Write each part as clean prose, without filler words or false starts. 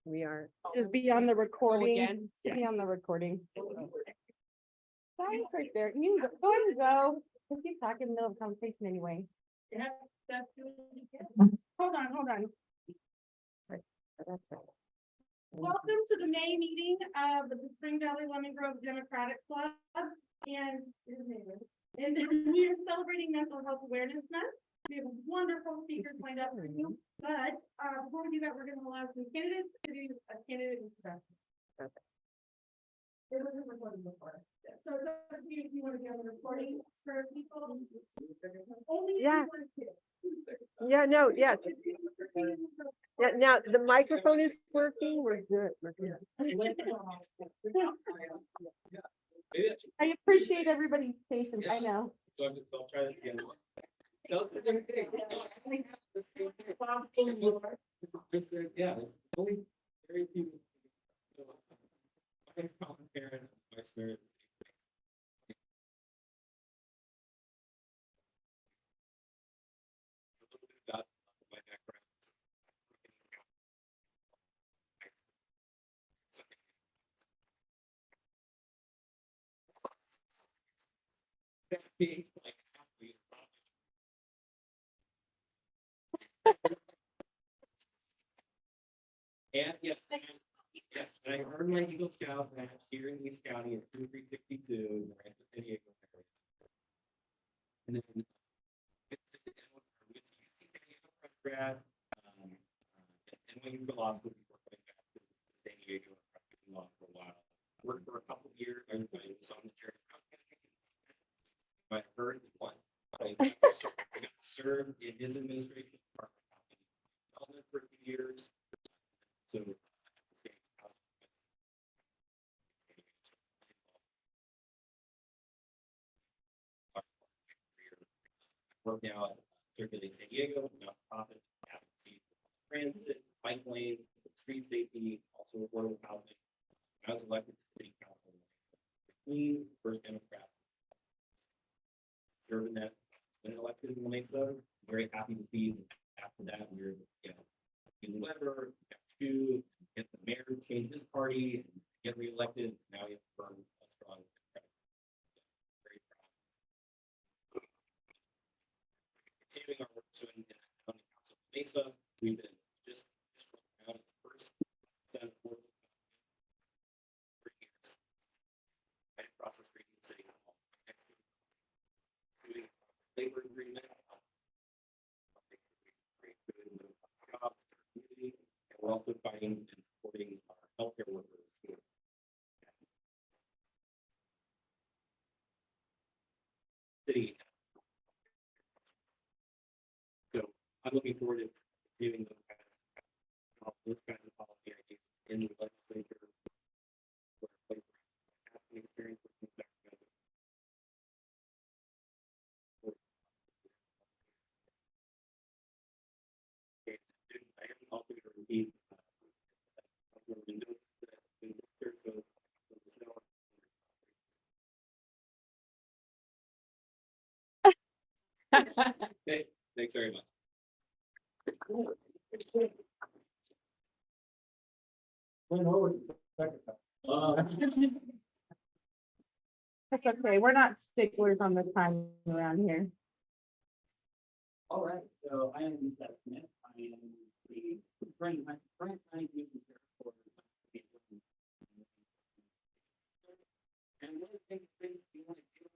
We are. Just be on the recording. again? Be on the recording. Sorry, right there. You can go ahead and go. Let's keep talking in the middle of the conversation anyway. Hold on. Right, that's right. Welcome to the May meeting of the Spring Valley Lemon Grove Democratic Club. And we are celebrating Mental Health Awareness Month. We have wonderful speakers lined up for you. But before we do that, we're going to allow some candidates to do a candidate introduction. It wasn't recorded before. So it's up to you if you want to be on the recording for people. Only if you Yeah. want to. Yeah, no, yeah. Yeah, now the microphone is working. We're good. We're good. I appreciate everybody's patience. I know. So I'll try this again. Yeah, there's only very few. I'm common parent, vice mayor. A little bit about my background. Being like athlete. And yes, and I earned my Eagle Scout badge here in East County in 2362, right in the San Diego area. And then with UC San Diego grad, and when you go off, we'll be working back to San Diego and practicing law for a while. Worked for a couple of years. I was on the chair. I heard one. I got served in his administration for a few years. So work now at Circulate San Diego, nonprofit, advocacy, transit, bike lanes, street safety, also affordable housing. I was elected to city council. Clean, first Democrat. Serving that when elected in La Mesa, very happy to see that after that we're in Weber, got two, get the mayor change his party, get reelected. Now we have a strong Democratic. Very proud. Continuing our work so in the county council of Mesa, we've been just around the first set of work for years. Right across the street from City Hall. Doing labor agreement. And we're also fighting and supporting our healthcare workers here. City. So I'm looking forward to giving those kinds of policy ideas in the legislature. For a place where I have some experience with things like that. I am also going to repeat. Okay, thanks very much. That's okay. We're not sticklers on the time around here. All right, so I am Seth Smith. I am the current county commission chair for. And one of the things you want to do.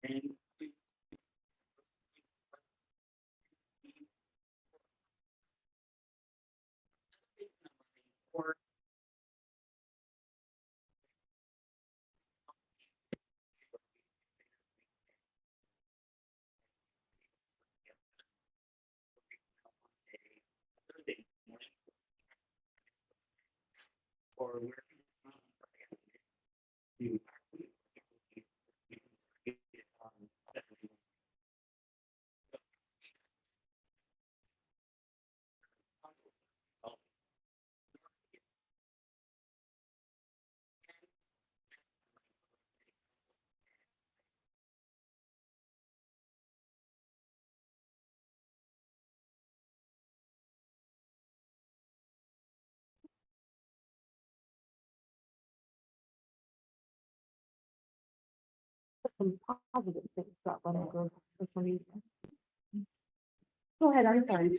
And or Thursday morning, or where you actually Some positive things about lemon grove for some reason. Go ahead, I'm sorry.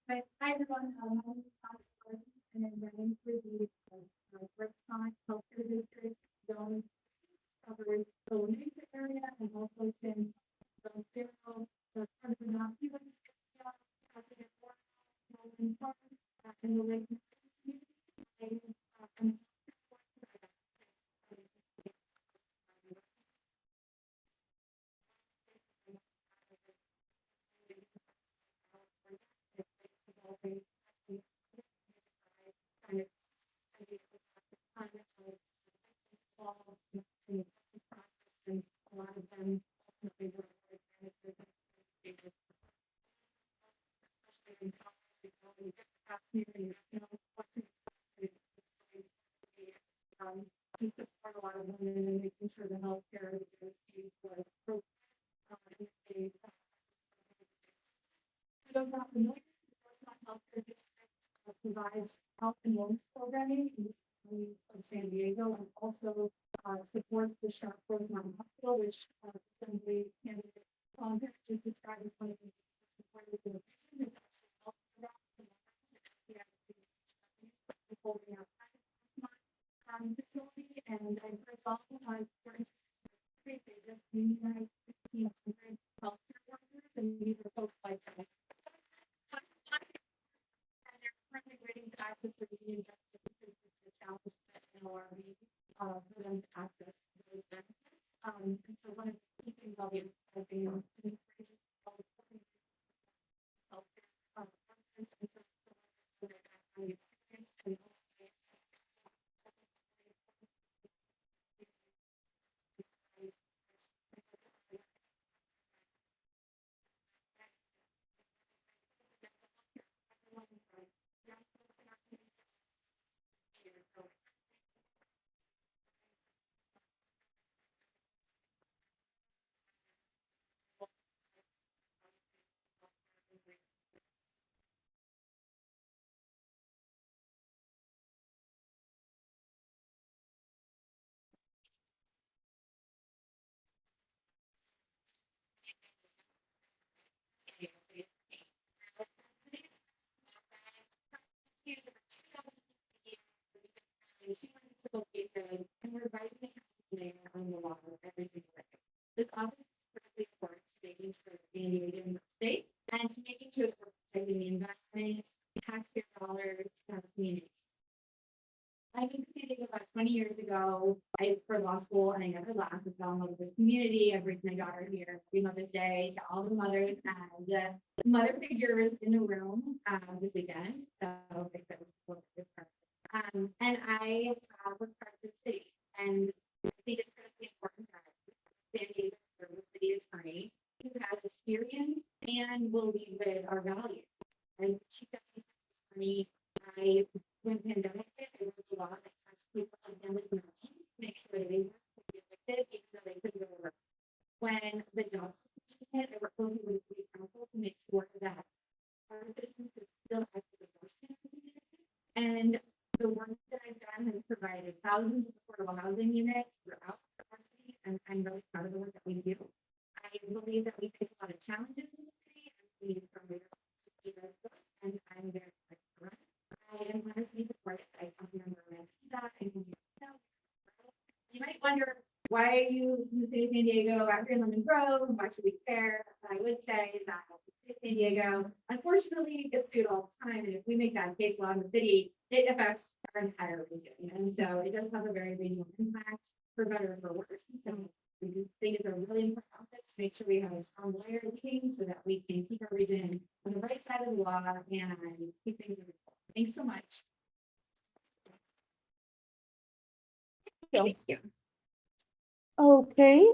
Hi, everyone. My name is Connie, and I'm running for the restaurant healthcare district zone covers the Lamesa area and also in the Fairfield, the President and the Lake. And a lot of them ultimately were to support a lot of women and making sure the healthcare is was those not familiar, healthcare district provides health and wellness programming in the city of San Diego and also supports the Sharp Rosemont Hospital, which assembly candidate just described as one of the supported the patient holding out facility, and I heard also they just unionized 1,500 healthcare workers, and these are folks like that. And they're currently waiting to access the union justice to challenge that NLRB for them to access those benefits. And so one of the key things I'll be emphasizing is healthcare and and we're writing on the law every single day. This office is critically important to making sure that San Diego is safe and to making sure that we're protecting the environment, taxpayer dollars, and our community. I moved to San Diego about 20 years ago. I for law school and I never left. I fell in love with this community. I bring my daughter here every Mother's Day to all the mothers and mother figures in the room this weekend. So I think that was and I was part of the city, and I think it's critically important that San Diego city attorney who has experience and will lead with our values. And she got me. When pandemic hit, I worked a lot. I asked people again with money to make sure they were evicted, even though they couldn't go to work. When the job situation hit, I worked closely with the city council to make sure that our citizens could still have the abortion. And the work that I've done has provided thousands of affordable housing units throughout our city, and I'm really proud of the work that we do. I believe that we face a lot of challenges in the city, and we need some leaders to see those, and I'm very excited for it. I am honored to be supported by Councilmember Mendoza, and you might wonder why are you in the city of San Diego out here in Lemon Grove? Why should we care? I would say that the city of San Diego, unfortunately, gets sued all the time. And if we make that case law in the city, it affects our entire region. And so it does have a very regional impact for better or for worse. So we just think it's a really important topic to make sure we have a strong lawyer leading so that we can keep our region on the right side of the law and keep things. Thanks so much. Thank you. Okay,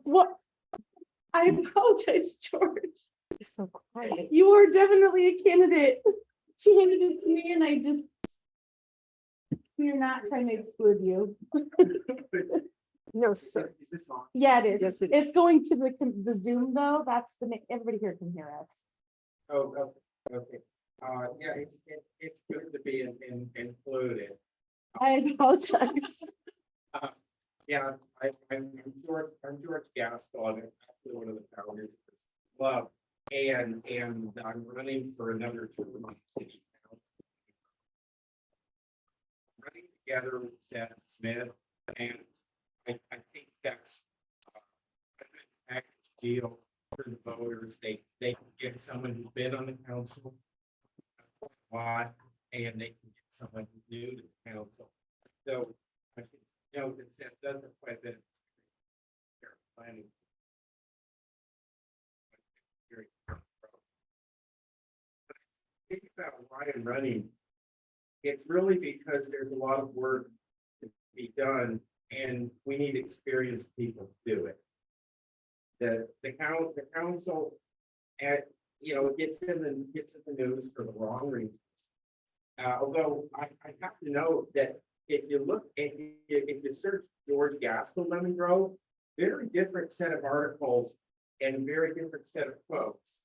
what? I apologize, George. So quiet. You are definitely a candidate. She handed it to me and I just. We're not trying to exclude you. No, sir. Is this on? Yeah, it is. Yes, it It's going to the Zoom though. That's everybody here can hear us. Oh, okay. Yeah, it's good to be included. I apologize. Yeah, I'm George Gaskell. I'm actually one of the founders of this club. And I'm running for another term on the city council. Running together with Seth Smith, and I think that's a good package deal for the voters. They can get someone who's been on the council a lot, and they can get someone who's new to the council. So I think, that Seth does have quite a bit of planning. Think about why I'm running. It's really because there's a lot of work to be done, and we need experienced people to do it. The council, gets in the news for the wrong reasons. Although I have to note that if you search George Gaskell Lemon Grove, very different set of articles and very different set of quotes.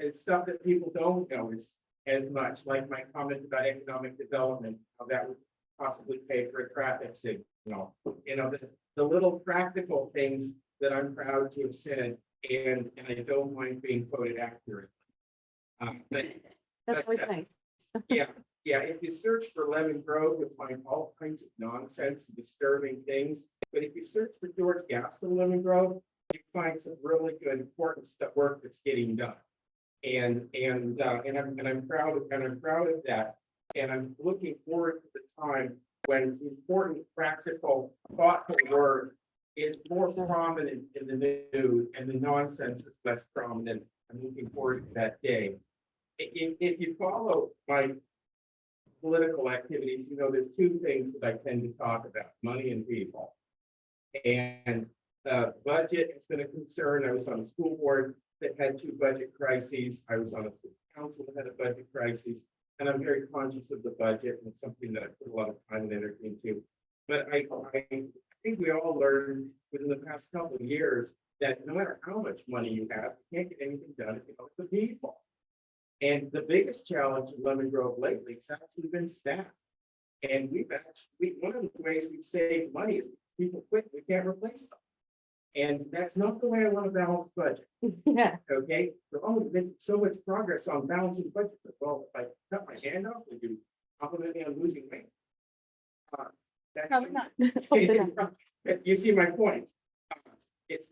It's stuff that people don't notice as much, like my comment about economic development, how that would possibly pay for a traffic signal. The little practical things that I'm proud to have said, and I don't mind being quoted accurately. That's always nice. Yeah, if you search for Lemon Grove, you'll find all kinds of nonsense and disturbing things. But if you search for George Gaskell Lemon Grove, you find some really good important work that's getting done. And I'm proud of that. And I'm looking forward to the time when important, practical, thoughtful work is more prominent in the news and the nonsense is less prominent. I'm looking forward to that day. If you follow my political activities, there's two things that I tend to talk about: money and people. And budget has been a concern. I was on a school board that had 2 budget crises. I was on a city council that had a budget crisis, and I'm very conscious of the budget, and it's something that I put a lot of time and energy into. But I think we all learned within the past couple of years that no matter how much money you have, you can't get anything done if you don't have the people. And the biggest challenge in Lemon Grove lately has actually been staff. And one of the ways we've saved money is people quit, we can't replace them. And that's not the way I want to balance the budget. Yeah. Okay, we've made so much progress on balancing the budget. Well, if I cut my hand off, would you compliment me on losing weight? Probably not. You see my point. It's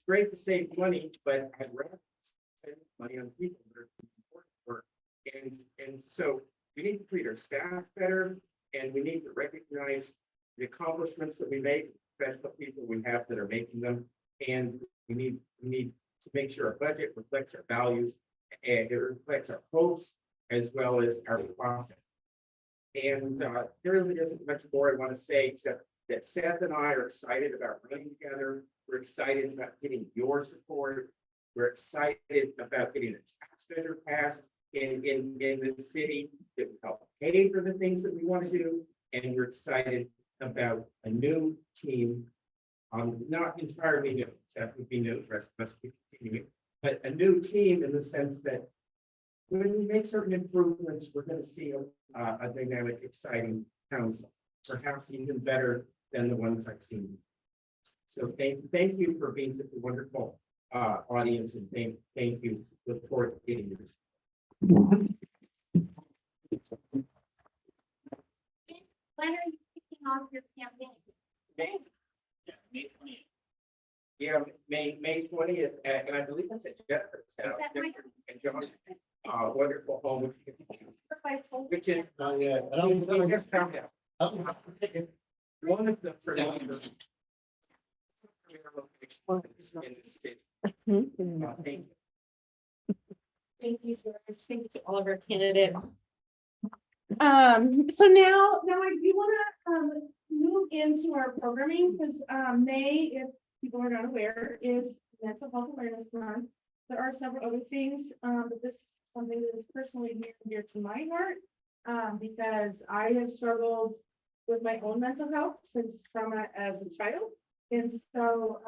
great to save money, but I'd rather spend money on people that are important work. And so we need to treat our staff better, and we need to recognize the accomplishments that we make, special people we have that are making them, and we need to make sure our budget reflects our values and it reflects our hopes as well as our profit. And there really isn't much more I want to say except that Seth and I are excited about running together. We're excited about getting your support. We're excited about getting a tax vendor passed in the city that will help pay for the things that we want to do. And we're excited about a new team, not entirely new, Seth would be new, the rest of us be continuing, but a new team in the sense that when we make certain improvements, we're going to see a dynamic, exciting council, perhaps even better than the ones I've seen. So thank you for being such a wonderful audience, and thank you. Look forward to getting yours. When are you kicking off off your campaign? May, Yeah, May 20th. yeah, May 20th, and I believe that's at Jeffers. It's at my- And John's, wonderful home, I told which is, we just found out. One of the. In the city. Thank you. Thank you, George. Thank you to all of our candidates. So now I do wanna, move into our programming, because, May, if people are not aware, is Mental Health Awareness Month. There are several other things, but this is something that is personally near and dear to my heart, because I have struggled with my own mental health since trauma as a child. And so,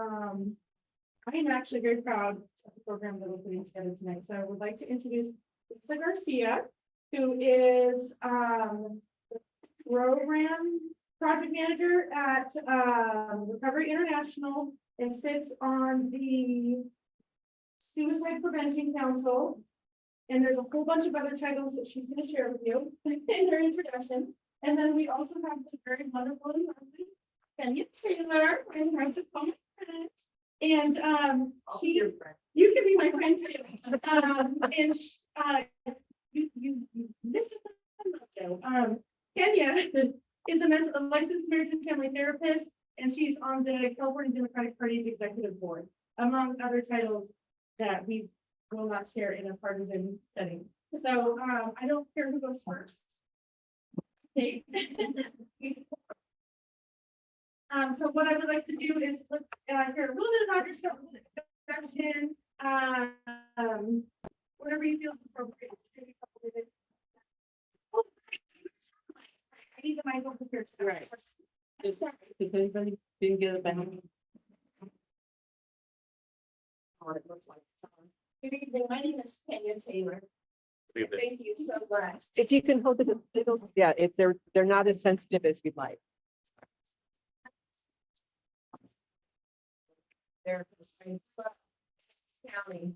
I am actually very proud of the program that we're putting together tonight. So I would like to introduce Lisa Garcia, who is the program project manager at Recovery International and sits on the Suicide Prevention Council. And there's a whole bunch of other titles that she's going to share with you in her introduction. And then we also have the very wonderful and lovely Kenya Taylor, and her diploma friend. And you can be my friend too. And you listen. Kenya is a licensed marriage and family therapist, and she's on the California Democratic Party's executive board, among other titles that we will not share in a partisan setting. So I don't care who goes first. Okay. So what I would like to do is let's hear a little bit about yourself, introduction, whatever you feel is appropriate. Oh, I need the mic over here. Right. I'm sorry. Did anybody didn't get it back? Good evening. My name is Kenya Taylor. Thank you so much. If you can hold it a little, yeah, if they're not as sensitive as we'd like. Therapist in County.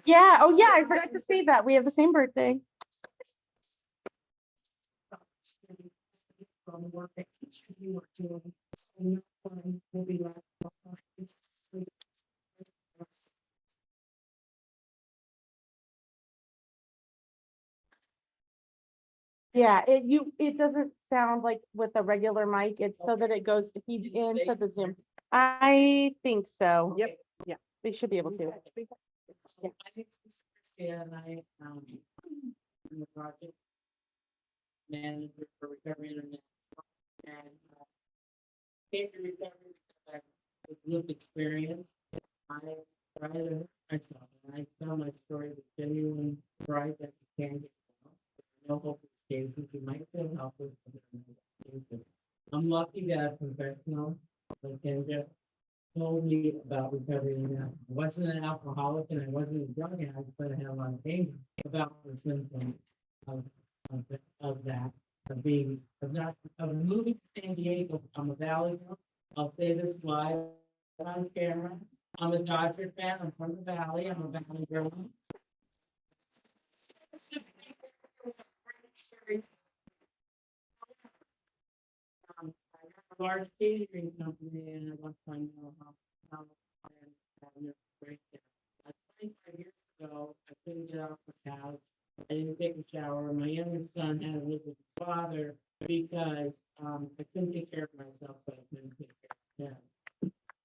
Yeah, oh yeah, I forgot to say that. We have the same birthday. on the work that each of you are doing. And your time will be left behind. Yeah, it doesn't sound like with a regular mic. It's so that it goes, feeds into the Zoom. I think so. Yep, yeah. They should be able to. My name is Garcia, and I am the project manager for Recovery International. And came to recovery because I was lived experience. I tried to hurt myself, and I tell my story with genuine pride that you can get well. There are no hopeless cases. You might feel helpless, but there are no cases. I'm lucky that a professional like Kendra told me about recovery international. I wasn't an alcoholic and I wasn't a drug addict, but I had a lot of anger about the symptoms of that, of moving to San Diego. I'm a Valley girl. I'll say this live on camera. I'm a Dodger fan. I'm from the Valley. I'm a Valley girl. I have a large catering company and I want to know how and break it. 25 years ago, I couldn't get off the couch. I didn't take a shower. My younger son had to live with his father because I couldn't take care of myself, so I couldn't take care of him.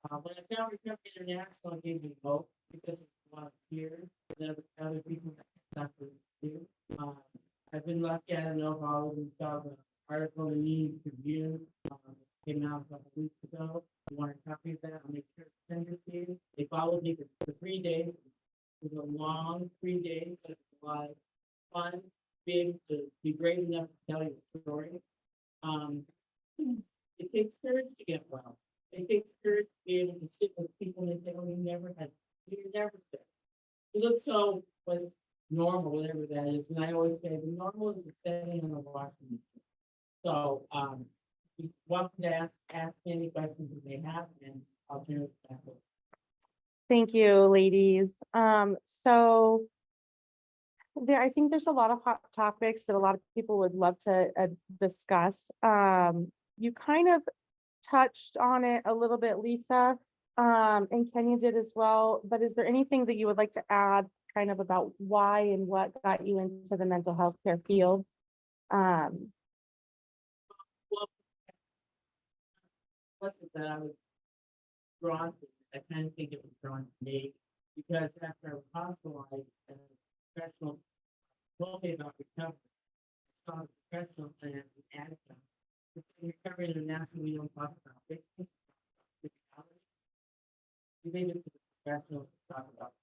When I found Recovery International, it gave me hope because of a lot of fears that other people that suffer too. I've been lucky. I don't know if all of you saw the article in the News Review. Came out a couple weeks ago. You want a copy of that? I'll make sure to send it to you. They followed me for 3 days. It was a long 3 days, but it's a lot of fun. Being to be brave enough to tell your story. It takes courage to get well. It takes courage to be able to sit with people and say, "Oh, you never had, you never said." It looks so like normal, whatever that is. And I always say the normal is the setting on the washing machine. So you're welcome to ask any questions that they have, and I'll turn it back over. Thank you, ladies. So I think there's a lot of hot topics that a lot of people would love to discuss. You kind of touched on it a little bit, Lisa, and Kenya did as well. But is there anything that you would like to add kind of about why and what got you into the mental health care field? Wasn't that I was drawn to, I kind of think it was drawn to me because after I was hospitalized and a professional told me about recovery, I saw the professional plan and added them. In Recovery International, we don't talk about victims, physicality. We leave it to the professionals to talk about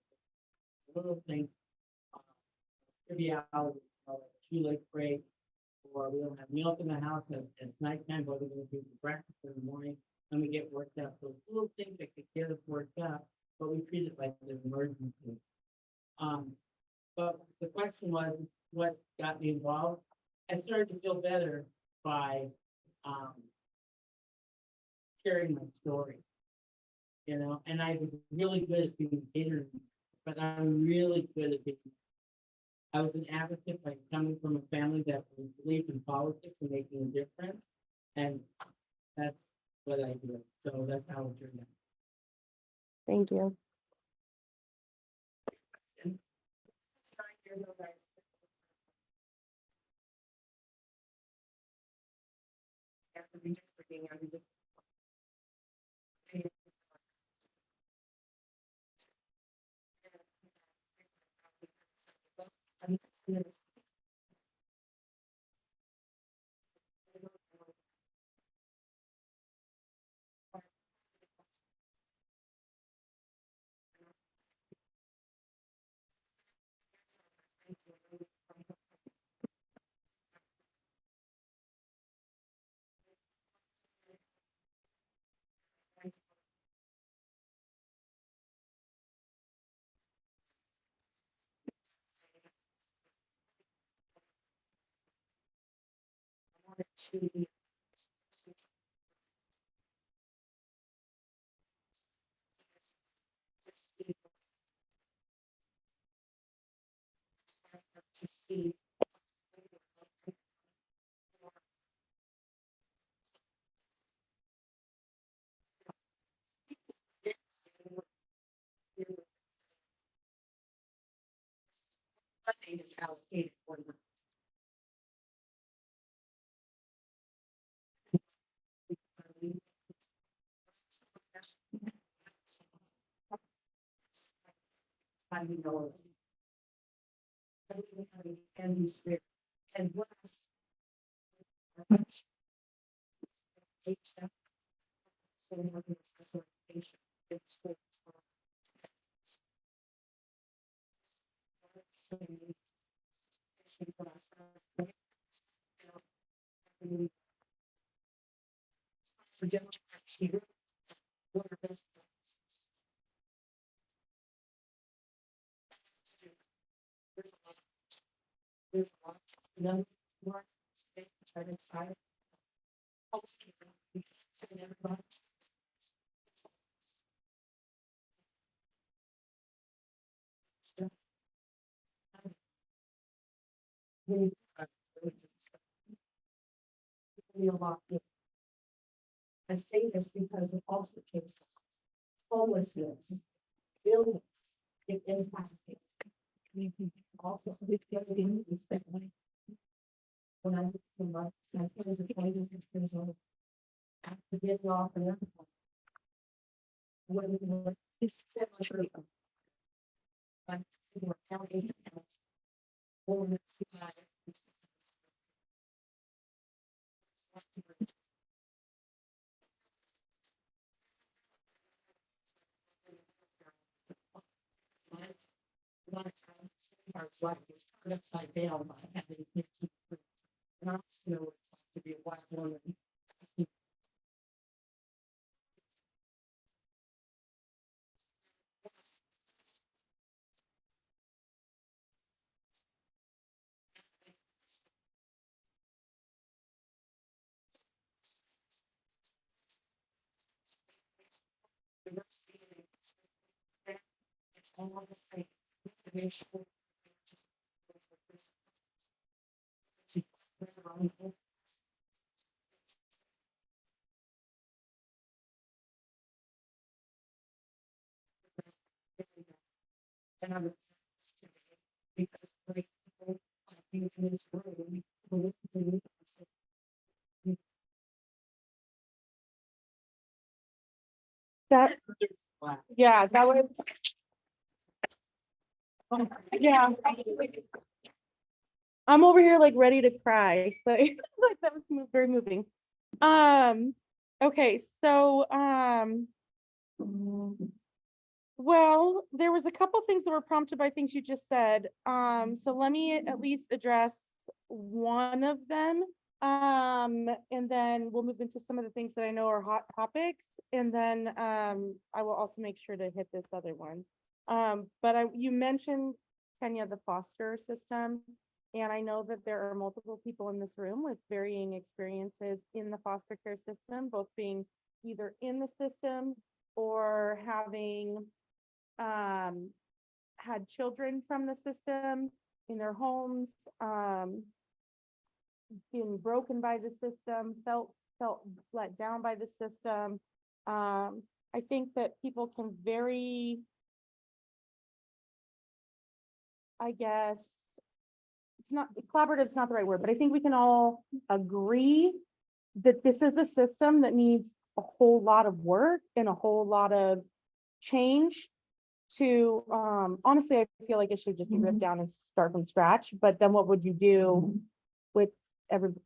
little things, triviality, like a shoelace break, or we don't have milk in the house at nighttime, but we're going to do breakfast in the morning, and we get worked up. So little things that could get us worked up, but we treat it like an emergency. But the question was, what got me involved? I started to feel better by sharing my story, you know, and I was really good at being interviewed, but I'm really good at being. I was an advocate by coming from a family that believed in politics and making a difference, and that's what I do. So that's how it turned out. Thank you. complicated for them. How do you know? And you spirit and what is so we have a special education. It's for- For Democrats here, what are best practices? There's a lot, more, they try to decide. Housekeeping, we can't send everybody. A lot. I say this because of foster cases, homelessness, illness, it impacts it. Also, because the news that way. When I became my kids are 26 years old. After getting off and everything. When it's so much freedom. But we're counting out. Or it's not. A lot of times, parts like it's turned upside down by having 15. Not know what it's like to be a black woman. It's all the same. And I'm because great people like you in this room who listen to me. That, yeah, that was. Yeah. I'm over here like ready to cry, but like that was very moving. Okay, so, well, there was a couple things that were prompted by things you just said. So let me at least address one of them. And then we'll move into some of the things that I know are hot topics. And then, I will also make sure to hit this other one. But you mentioned, Kenya, the foster system. And I know that there are multiple people in this room with varying experiences in the foster care system, both being either in the system or having had children from the system in their homes, been broken by the system, felt let down by the system. I think that people can very, I guess, it's not, collaborative is not the right word, but I think we can all agree that this is a system that needs a whole lot of work and a whole lot of change to, honestly, I feel like it should just be ripped down and start from scratch, but then what would you do with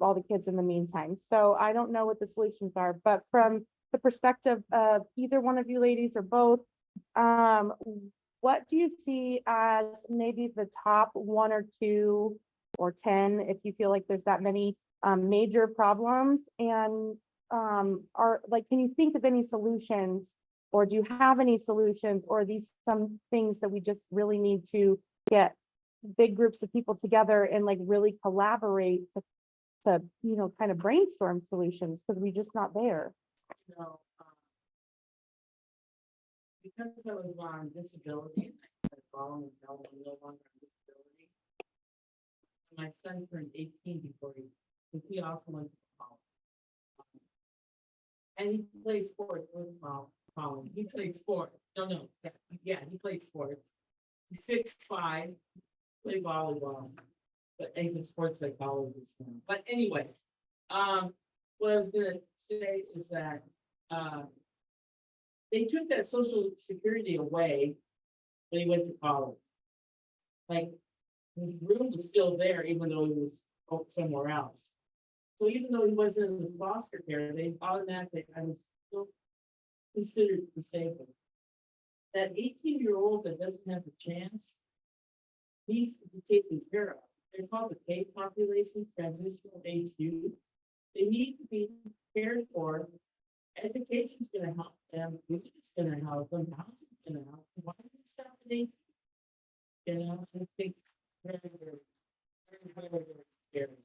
all the kids in the meantime? So I don't know what the solutions are, but from the perspective of either one of you ladies or both, what do you see as maybe the top 1 or 2 or 10, if you feel like there's that many major problems? And are like, can you think of any solutions, or do you have any solutions, or are these some things that we just really need to get big groups of people together and like really collaborate to kind of brainstorm solutions, because we're just not there? You know, because I was on disability, and I had a problem and no longer on disability. My son turned 18 before he also went to college. And he played sports with Colin. He played sports. No, yeah, he played sports. He's 6'5", played volleyball. but he's a sports psychologist now. But anyway, what I was gonna say is that, they took that social security away when he went to college. Like, his room was still there, even though he was somewhere else. So even though he wasn't in the foster care, they automatically, I was still considered disabled. That 18-year-old that doesn't have a chance needs to be taken care of. They're called the K population, transitional age youth. They need to be cared for. Education's gonna help them, food is gonna help them, housing's gonna help them. Why do we stop at 18? You know, I think very, very scary.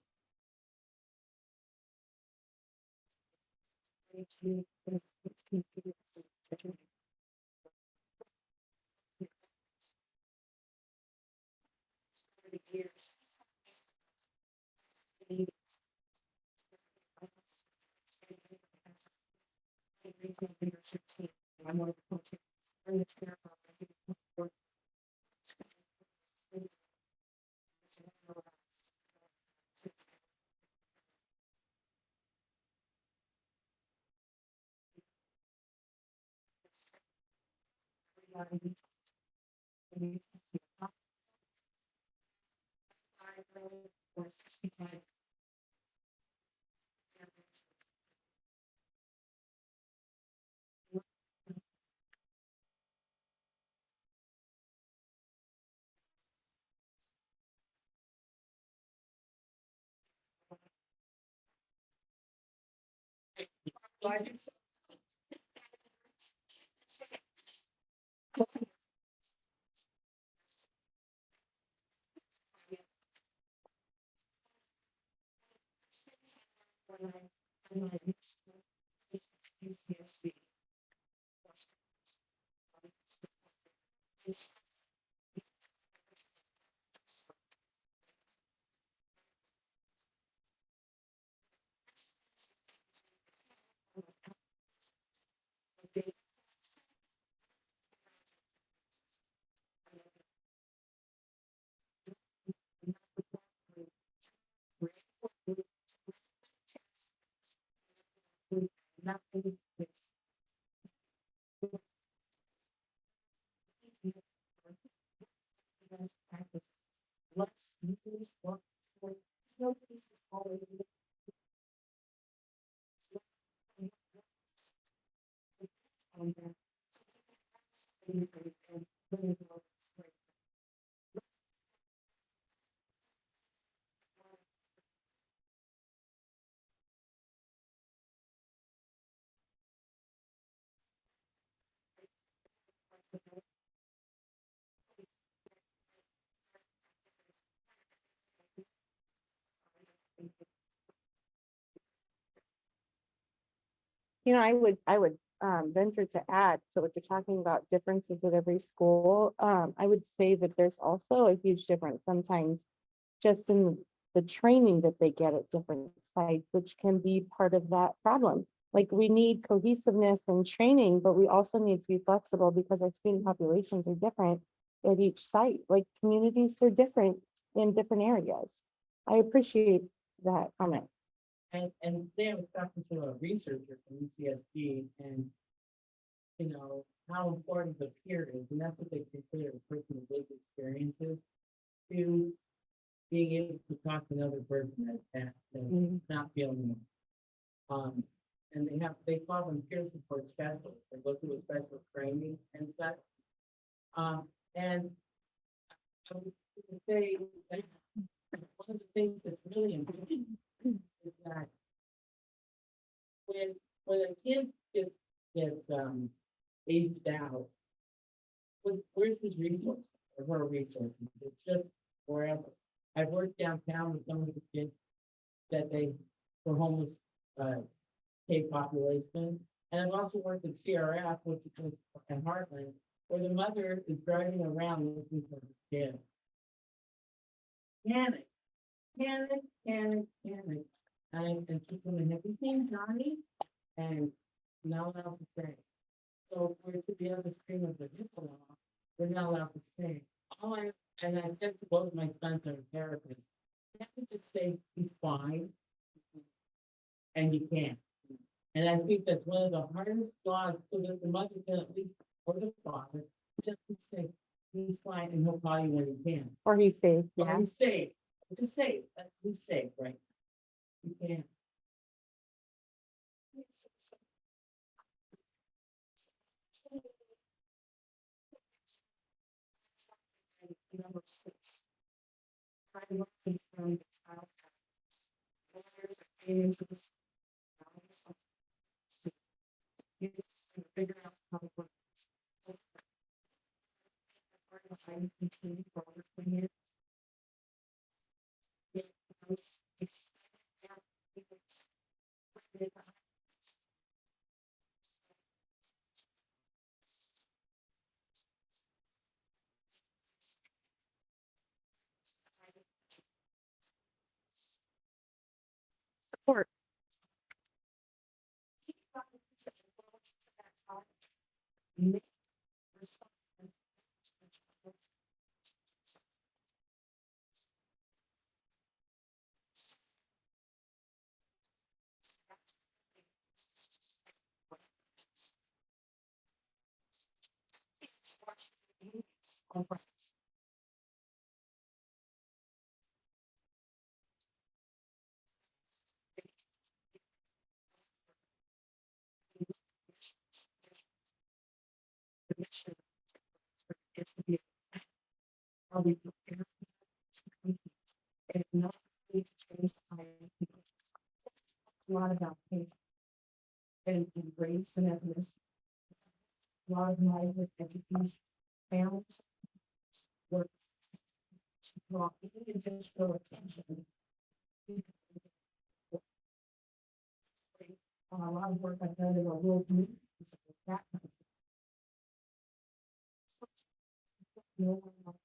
I would venture to add to what you're talking about, differences at every school. I would say that there's also a huge difference sometimes just in the training that they get at different sites, which can be part of that problem. Like, we need cohesiveness and training, but we also need to be flexible because our student populations are different at each site. Like, communities are different in different areas. I appreciate that comment. And today I was talking to a researcher from UCSD, and you know, how important the peer is, and that's what they consider a person's lived experiences to being able to talk to another person that's not feeling it. And they call them peer support specialists. They go through a special training and such. And I would say that one of the things that's really important is that when a kid gets aged out, where's his resource or her resources? It's just wherever. I've worked downtown with some of the kids that they were homeless, K population, and I've also worked at CRF, which is in Heartland, where the mother is driving around looking for the kid. Panic, panic, panic, panic. And she's going, have you seen Johnny? And not allowed to say. So we're to the other extreme of the HIPAA law, we're not allowed to say. And I said to both my sons are therapists, say he's fine. And you can't. And I think that's one of the hardest laws, so that the mother can at least, or the father, just say, he's fine, and he'll call you when he can. Or he's safe, Or yeah. he's safe, just safe, he's safe, right? You can't. Figure out how to work. Continue forward from here. Support. Are we prepared? And not really change the a lot about faith and race and ethnicity. A lot of my education, families, work to draw any additional attention. A lot of work I've done in our rural communities. That kind of no one knows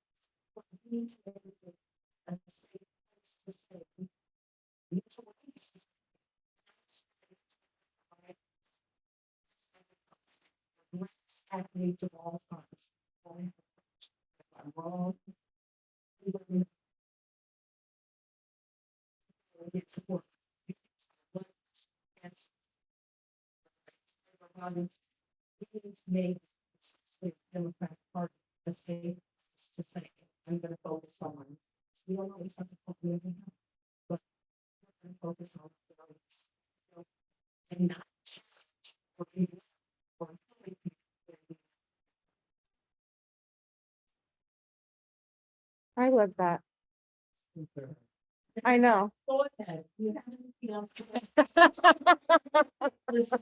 what we need to make it a safe place to stay. Mutual peace is risks happening to all times. I'm wrong. Get support. We need to make the Democratic Party a safe place to say, I'm gonna focus on. So we don't always have to focus on everything, but we're gonna focus on the values, you know, and not or people or bully people. I love that. I know. Go ahead, you have anything else? To Listen.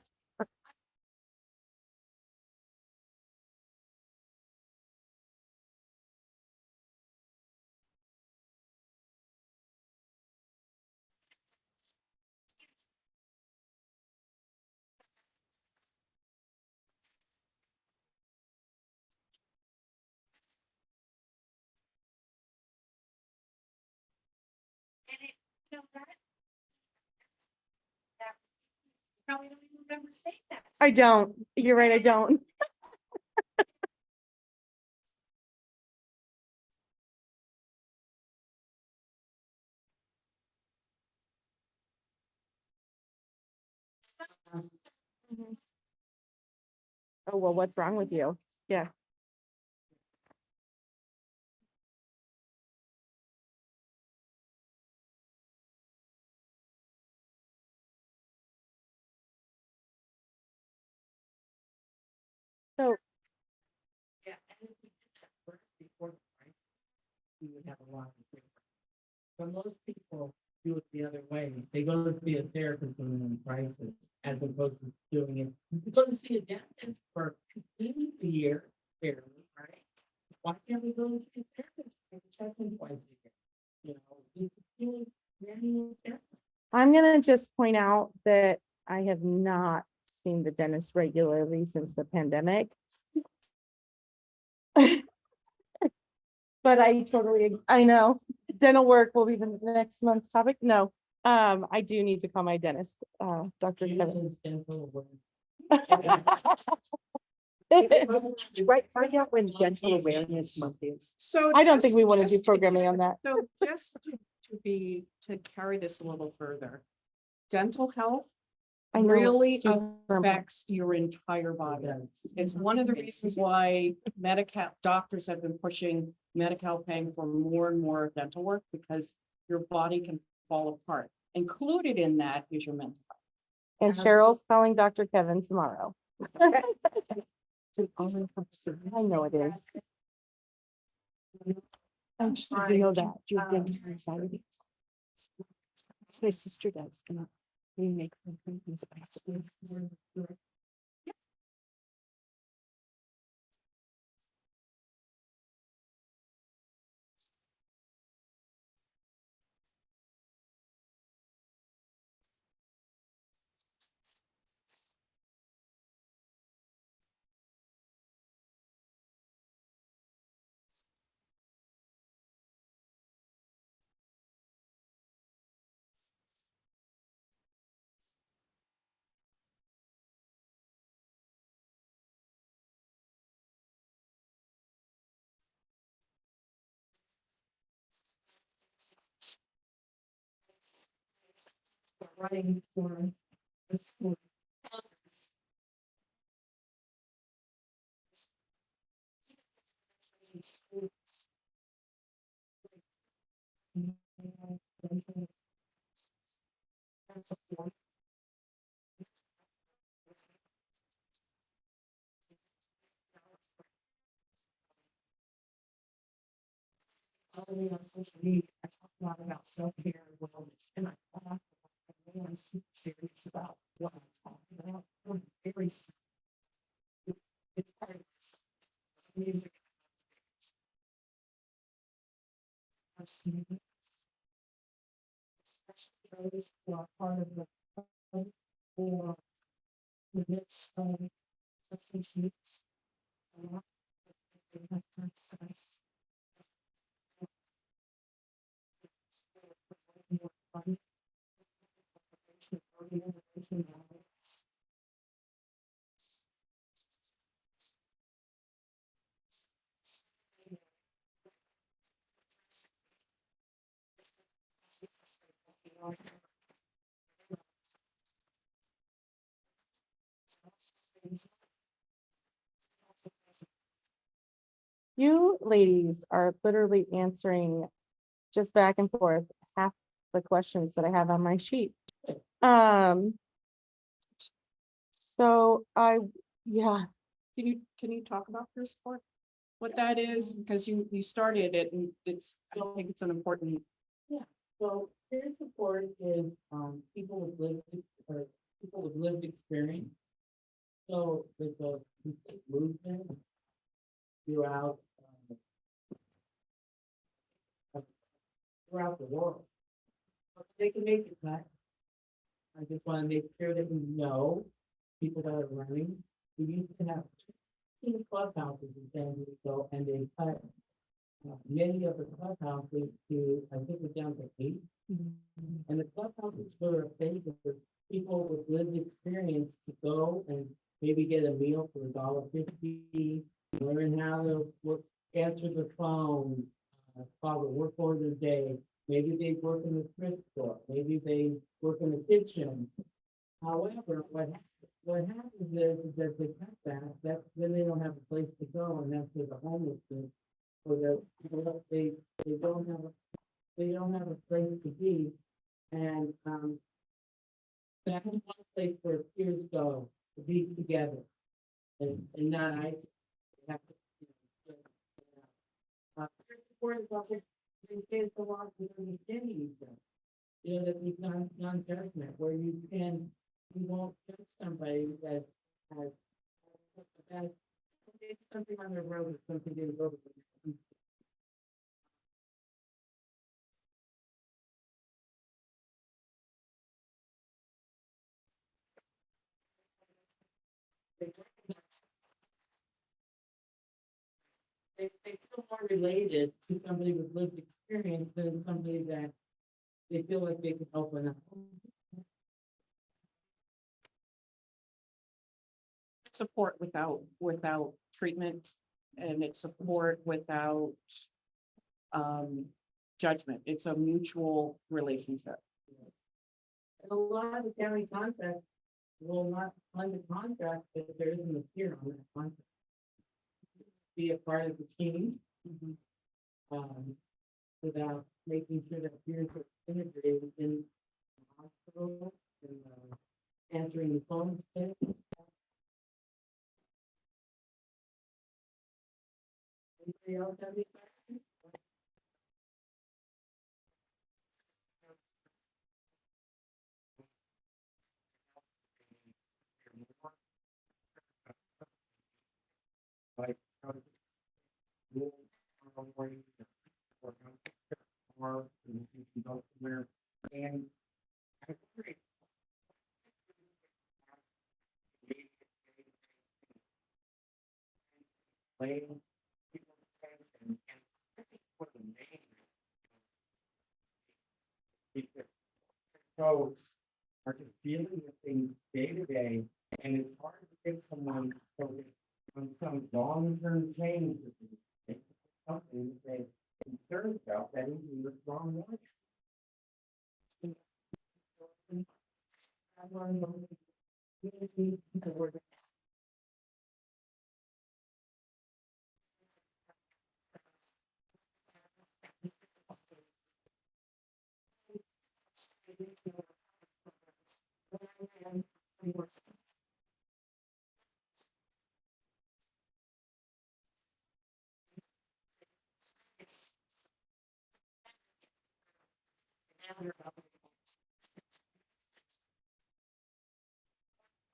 And it, you know, that probably don't even remember saying that. I don't. You're right, I don't. Oh, well, what's wrong with you? Yeah. So, Yeah, and if we did that first before the crisis, we would have a lot of favor. But most people do it the other way. They go to see a therapist when they're in crisis, as opposed to doing it. You go to see a dentist for maybe a year, barely, right? Why can't we go to see a therapist and check in twice a year? You know, it's really manual care. I'm gonna just point out that I have not seen the dentist regularly since the pandemic. But I know, dental work will be the next month's topic. No, I do need to call my dentist, Dr. Kevin. Children's dental work. Right, find out when dental awareness month is. So I don't think just- we want to do just programming on that. So just to carry this a little further. Dental health I know it's really super important. affects your entire body. It's one of the reasons why Medi-Cal doctors have been pushing Medi-Cal paying for more and more dental work, because your body can fall apart. Included in that is your mental health. And Cheryl's calling Dr. Kevin tomorrow. It's an all-encompassing. I know it is. I'm sure you know that. Your dental anxiety. My sister does, and we make things basically. Running for the school. On social media, I talk a lot about self-care and wellness, and I'm super serious about what I'm talking about. I'm very it's part of music. Especially those who are part of the or the niche substance use. They have access. More fun. You ladies are literally answering just back and forth half the questions that I have on my sheet. So yeah, Can you talk about peer support? What that is, because you started it and I don't think it's an important. So peer support is, people with lived experience. So there's a complete movement throughout, throughout the world. But they can make it cut. I just want to make sure that we know people that are running. We used to have 2 clubhouses in San Diego, and they cut many of the clubhouses to, I think we're down to 8. And the clubhouses were a favor for people with lived experience to go and maybe get a meal for $1.50, learn how to answer the phone, call the work order day. Maybe they work in the thrift store, maybe they work in the kitchen. However, what happens is that they cut that, then they don't have a place to go, and that's where the homelessness, or they don't have a place to be, and that's one place where peers go to be together, and not isolated. They have to, peer support is also in case a lot of understanding each other. You know, that you non-judgment, where you won't judge somebody that has something on their road or something in the road. They feel more related to somebody with lived experience than somebody that they feel like they can help enough. Support without treatment, and it's support without judgment. It's a mutual relationship. And a lot of the county contracts will not fund the contract if there isn't a peer on that contract. Be a part of the team. Without making sure that peers are integrated in the hospital and answering the phone. Anybody else have any questions? Like, how does it roll, or how or and you can go somewhere and I agree. Playing people and I think for the main because folks are just dealing with things day to day, and it's hard to get someone focused on some long-term change. That is something that they're concerned about that is in the wrong way.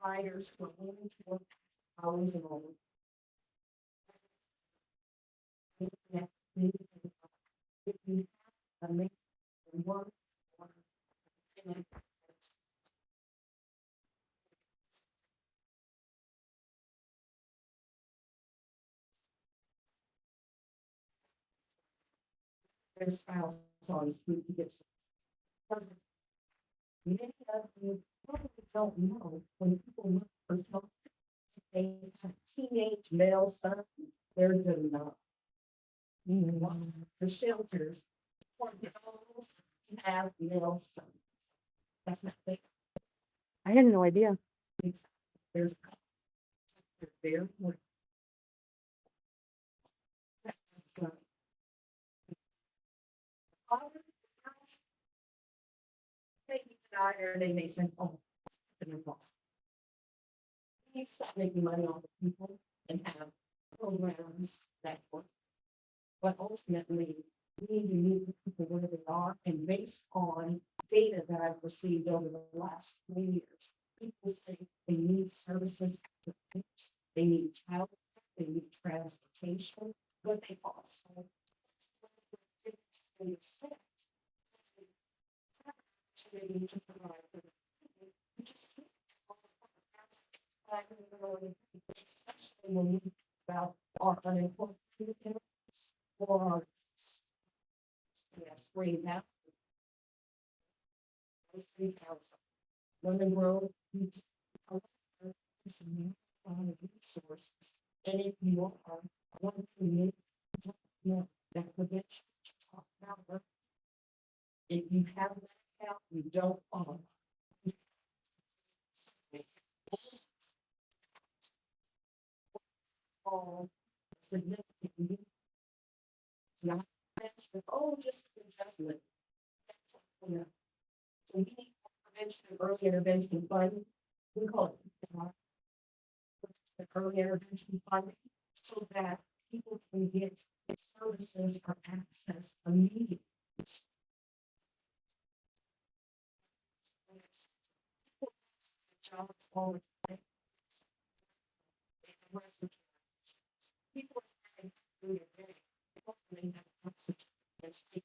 Providers who are willing to work hours and over. Their spouse on the street gets. Many of you probably don't know when people look for help. They have teenage male son, they're denied. The shelters for girls have male son. That's not fair. I had no idea. There's. They're very important. So, they deny or they may say, oh, it's an impossible. You stop making money off of people and have programs that work. But ultimately, we need to meet the people where they are, and based on data that I've received over the last 3 years, people say they need services, they need childcare, they need transportation, but they also especially when we think about our unemployed or our sprayed now. Women grow resources, and if you are one to make that prevention, talk about, if you have that account, you don't follow. All significant. It's not oh, just an adjustment. So we need prevention and early intervention funding. We call it the early intervention funding, so that people can get services or access immediately. Jobs all the time. People are trying to do their day. Hopefully have oxygen and speak.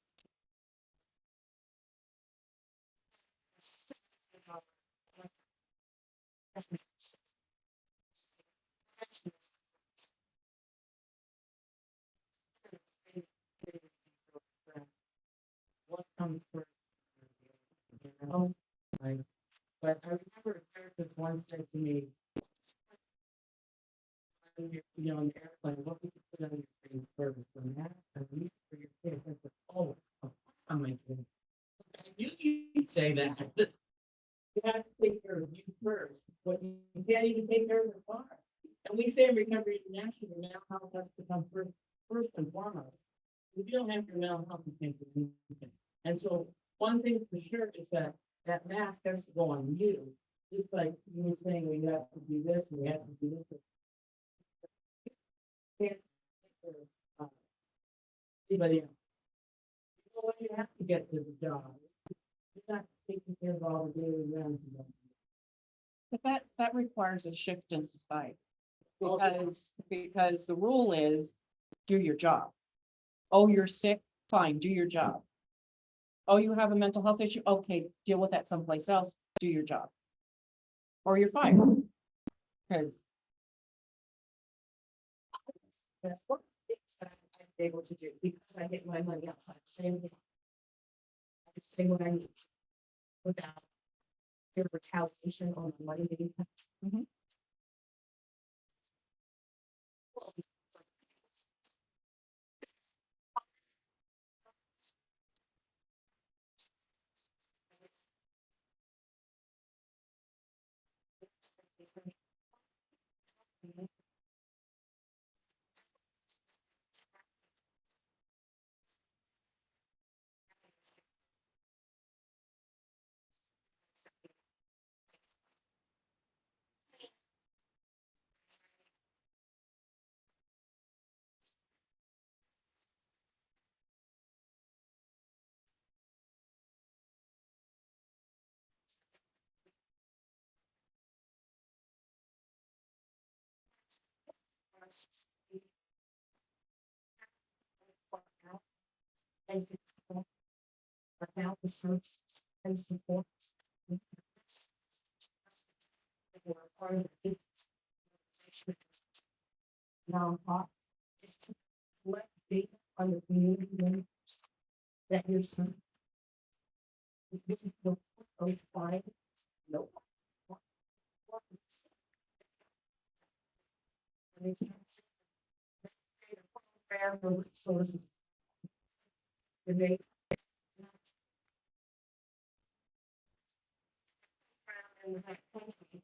What comes first? You know, like, but I remember a therapist once said to me, you know, in the airplane, what would you put on your face first? The mask, a leaf for your kids, and the color of I'm like, I knew you'd say that. You have to take care of you first, but you can't even take care of the car. And we say in Recovery International, mental health has to come first and foremost. If you don't have your mental health, you can't do anything. And so one thing for sure is that that mask has to go on you. Just like you were saying, well, you have to do this and you have to do this. Can't take care of, anybody else. You know what, you have to get to the job. You're not taking care of all the daily rounds. But that requires a shift in society. Because the rule is, do your job. Oh, you're sick, fine, do your job. Oh, you have a mental health issue, okay, deal with that someplace else, do your job. Or you're fired. Because That's one of the things that I'm able to do because I get my money outside. Same thing. I can say what I need to without fear of retaliation on the money being. Mhm. And about the services and supports. We're part of the nonprofit is to collect data on the community members that you're serving. If you don't find, no. Program or resources. The make. And we have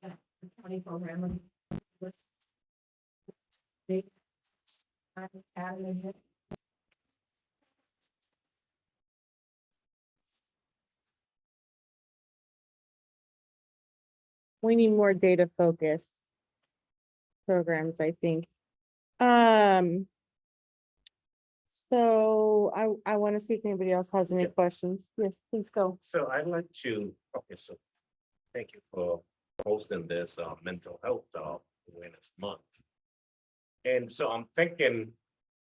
the county program. And they added in it. We need more data focused programs, I think. So I want to see if anybody else has any questions. Yes, please go. So I'd like to, okay, so thank you for hosting this mental health awareness month. And so I'm thinking,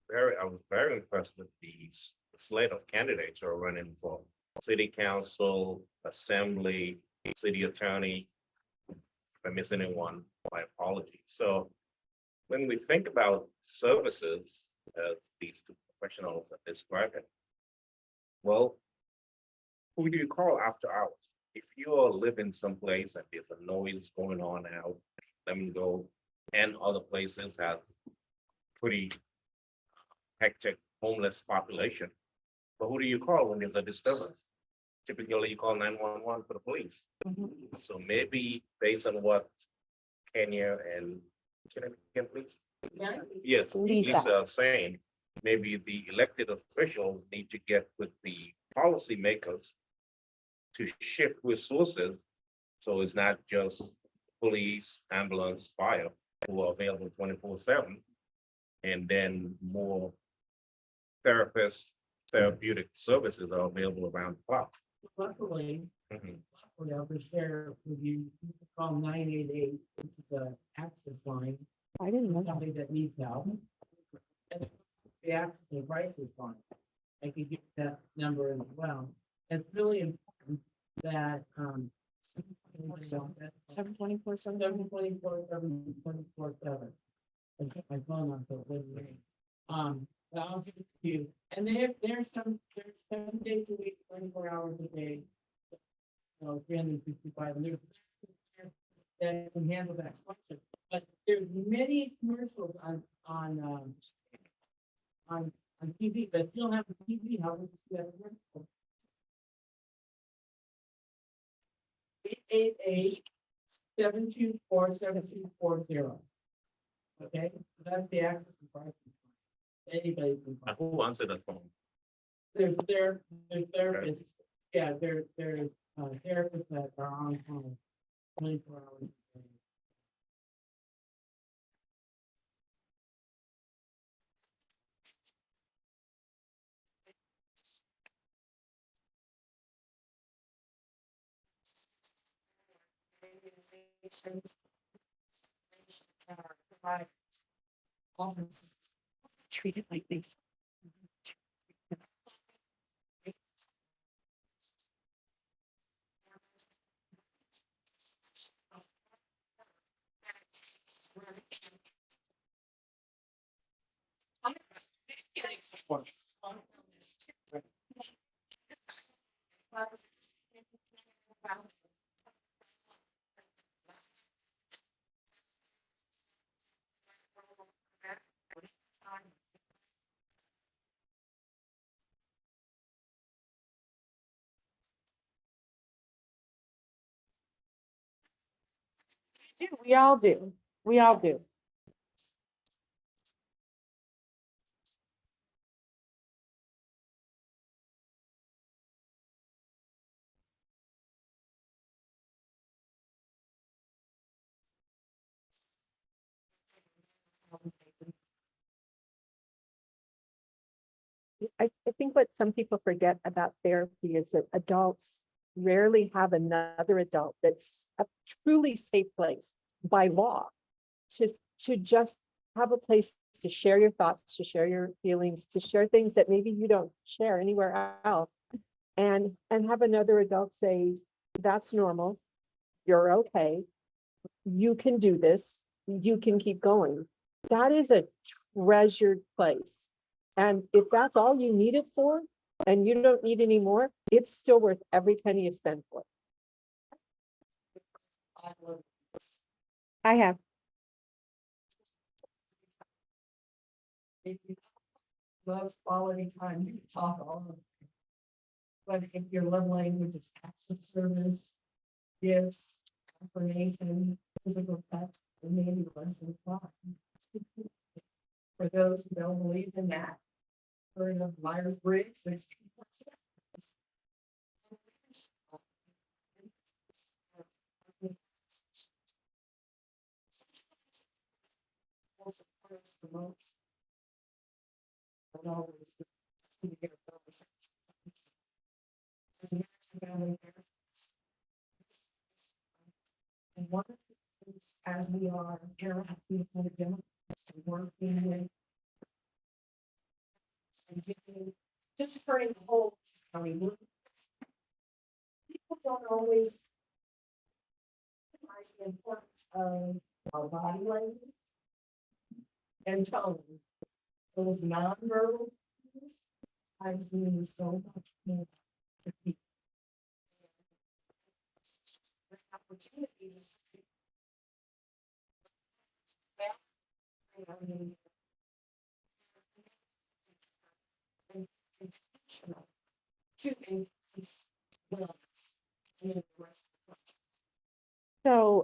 I was very impressed with the slate of candidates who are running for city council, assembly, city attorney. If I miss anyone, my apologies. So when we think about services, as these two professionals are describing, well, who do you call after hours? If you are living someplace and there's a noise going on out, Lemon Go and other places have pretty hectic homeless population. But who do you call when there's a disturbance? Typically, you call 911 for the police. So maybe based on what Kenya and, please? Yes, Lisa. Lisa is saying, maybe the elected officials need to get with the policymakers to shift resources. So it's not just police, ambulance, fire who are available 24/7. And then more therapists, therapeutic services are available around the clock. Luckily, Mhm. I'll just share with you, you can call 988, which is the access line, I didn't know that. somebody that needs help. And the access price is on. I could get that number as well. It's really important that, 724, 7/24/7/24/7. I get my phone on, so it wouldn't ring. But I'll give it to you, and there's 7 days a week, 24 hours a day. 365, and there's that can handle that question, but there's many commercials on TV, but if you don't have the TV, how would you see that commercial? 888-724-7240. Okay, so that's the access and pricing. Anybody can. Who answered the phone? There's therapists, yeah, there's therapists that are on call 24 hours. a day. Treat it like this. We all do. We all do. I think what some people forget about therapy is that adults rarely have another adult that's a truly safe place by law to just have a place to share your thoughts, to share your feelings, to share things that maybe you don't share anywhere else. And have another adult say, that's normal, you're okay, you can do this, you can keep going. That is a treasured place. And if that's all you need it for, and you don't need any more, it's still worth every penny you spend for it. I have. If you love quality time, you can talk all of it. But if your love language is acts of service, gifts, affirmation, physical touch, it may be less than fun. For those who don't believe in that, heard of Myers-Briggs, 16%. The most. But always to get a conversation. As a marriage family therapist. And one of the things as we are interacting with the Democrats and working with and giving, just hurting the whole county. People don't always realize the importance of our body language and tone. Those nonverbal things, I've seen so much more to people. It's just an opportunity to speak. Well, I mean, intentional to increase wellness in the rest of the So,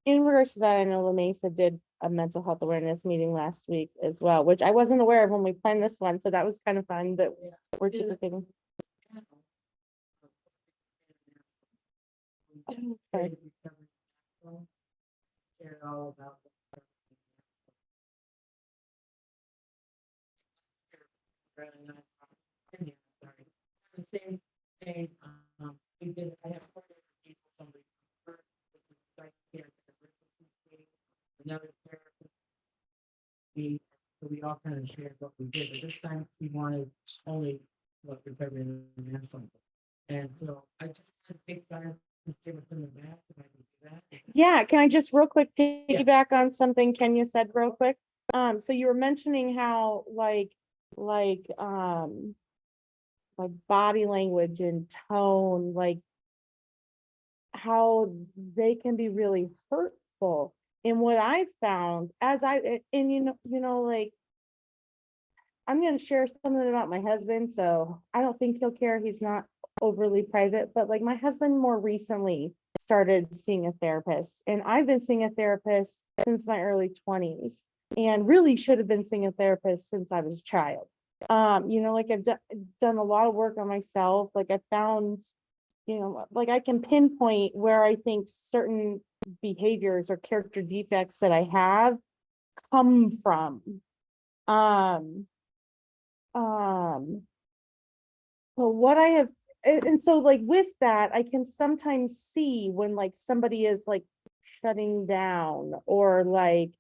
in regards to that, I know LaMesa did a mental health awareness meeting last week as well, which I wasn't aware of when we planned this one, so that was kind of fun, but we're duplicating. Okay. Share all about the same thing, we did, I have four different people, somebody. Another therapist. We all kind of shared what we did, but this time we wanted only what recovery and something. And so I just take time to give us in the back, if I can do that. Yeah, can I just real quick piggyback on something Kenya said real quick? So you were mentioning how like body language and tone, like how they can be really hurtful. And what I found and like, I'm going to share something about my husband. So I don't think he'll care. He's not overly private, but like my husband more recently started seeing a therapist, and I've been seeing a therapist since my early 20s, and really should have been seeing a therapist since I was a child. Like I've done a lot of work on myself. Like I found, like I can pinpoint where I think certain behaviors or character defects that I have come from. So what I have, and so like with that, I can sometimes see when like somebody is like shutting down or like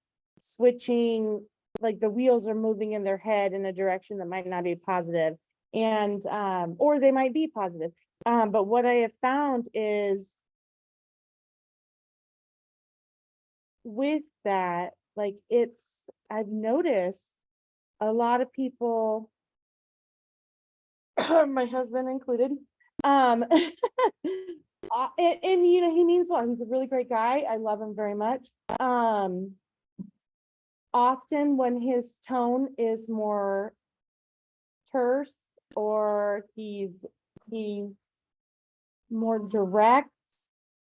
switching, like the wheels are moving in their head in a direction that might not be positive. And or they might be positive. But what I have found is with that, like I've noticed a lot of people, my husband included, and he means well. He's a really great guy. I love him very much. Often when his tone is more terse or he's more direct,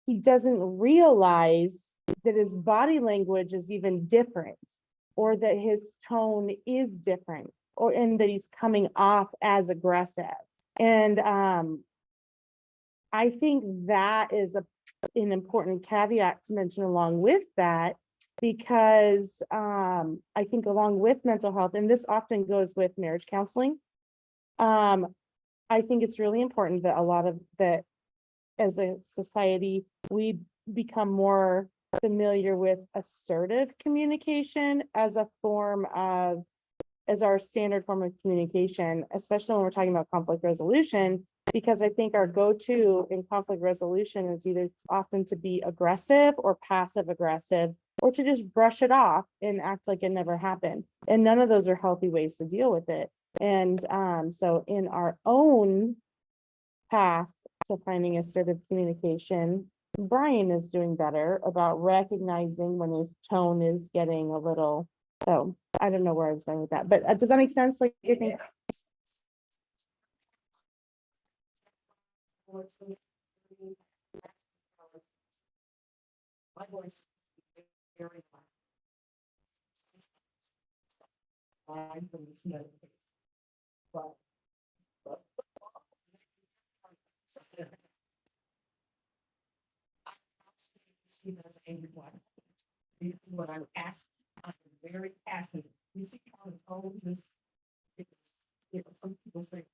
he doesn't realize that his body language is even different, or that his tone is different, and that he's coming off as aggressive. And I think that is an important caveat to mention along with that, because I think along with mental health, and this often goes with marriage counseling, I think it's really important that as a society, we become more familiar with assertive communication as our standard form of communication, especially when we're talking about conflict resolution, because I think our go-to in conflict resolution is either often to be aggressive or passive aggressive, or to just brush it off and act like it never happened. And none of those are healthy ways to deal with it. And so in our own path to finding assertive communication, Brian is doing better about recognizing when his tone is getting a little, so I don't know where I was going with that, but does that make sense? Like, you think? My voice is very loud. I'm from this meditation. But when I'm passionate, I'm very passionate. You see how the tone is, some people say.